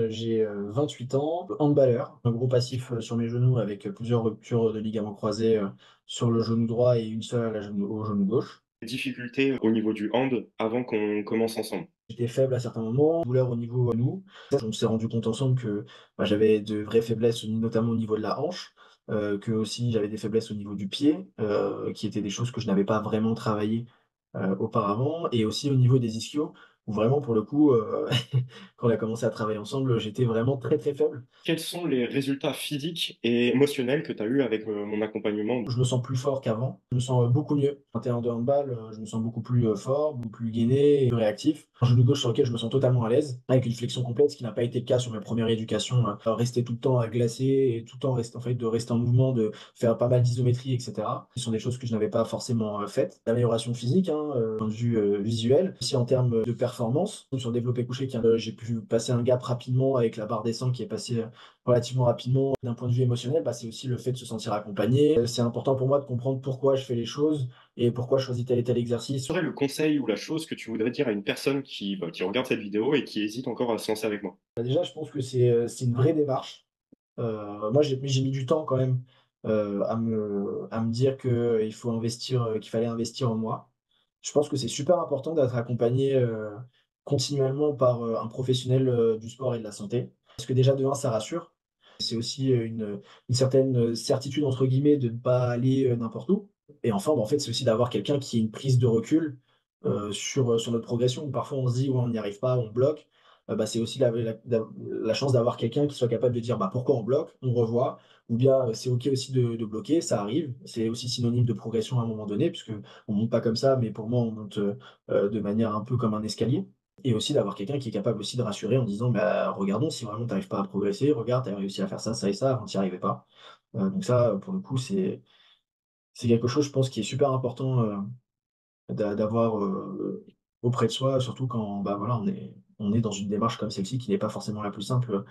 J'ai 28 ans, handballeur, un gros passif sur mes genoux avec plusieurs ruptures de ligaments croisés sur le genou droit et une seule à au genou gauche. Difficultés au niveau du hand avant qu'on commence ensemble. J'étais faible à certains moments, douleur au niveau genou. On s'est rendu compte ensemble que j'avais de vraies faiblesses, notamment au niveau de la hanche, que aussi j'avais des faiblesses au niveau du pied, qui étaient des choses que je n'avais pas vraiment travaillées auparavant, et aussi au niveau des ischios, où vraiment pour le coup, quand on a commencé à travailler ensemble, j'étais vraiment très très faible. Quels sont les résultats physiques et émotionnels que tu as eu avec, mon accompagnement? Je me sens plus fort qu'avant. Je me sens, beaucoup mieux. En terrain de handball, je me sens beaucoup plus, fort, beaucoup plus gainé et plus réactif. Un genou gauche sur lequel je me sens totalement à l'aise, avec une flexion complète, ce qui n'a pas été le cas sur ma première éducation, rester tout le temps à glacer et tout le temps de rester en mouvement, de faire pas mal d'isométrie et cetera. Ce sont des choses que je n'avais pas forcément, faites. L'amélioration physique, hein, point de vue, visuel, aussi en termes, de performance. Sur développé couché j'ai pu passer un gap rapidement avec la barre des 100 qui est passée, relativement rapidement. D'un point de vue émotionnel, c'est aussi le fait de se sentir accompagné. C'est important pour moi de comprendre pourquoi je fais les choses et pourquoi je choisis tel et tel exercice. Quel serait le conseil ou la chose que tu voudrais dire à une personne qui regarde cette vidéo et qui hésite encore à se lancer avec moi? Déjà, je pense que c'est une vraie démarche. Moi, j'ai mis du temps quand même, à me dire qu'il fallait investir en moi. Je pense que c'est super important d'être accompagné, continuellement par, un professionnel, du sport et de la santé. Parce que déjà de 1 ça rassure. C'est aussi, une certaine, «certitude» entre guillemets de ne pas aller, n'importe où. Et enfin, en fait, c'est aussi d'avoir quelqu'un qui ait une prise de recul, sur notre progression. Parfois on se dit: «Ouais, on n'y arrive pas, on bloque». C'est aussi la chance d'avoir quelqu'un qui soit capable de dire: «Pourquoi on bloque?» On revoit, ou bien, c'est OK aussi de bloquer, ça arrive. C'est aussi synonyme de progression à un moment donné, puisque on monte pas comme ça, mais pour moi on monte, de manière un peu comme un escalier. Et aussi d'avoir quelqu'un qui est capable aussi de rassurer en disant: regardons, si vraiment tu arrives pas à progresser, regarde, tu as réussi à faire ça, ça et ça, avant tu y arrivais pas». Donc ça, pour le coup, c'est quelque chose, je pense, qui est super important, d'avoir, auprès de soi, surtout quand, voilà, on est dans une démarche comme celle-ci qui n'est pas forcément la plus simple,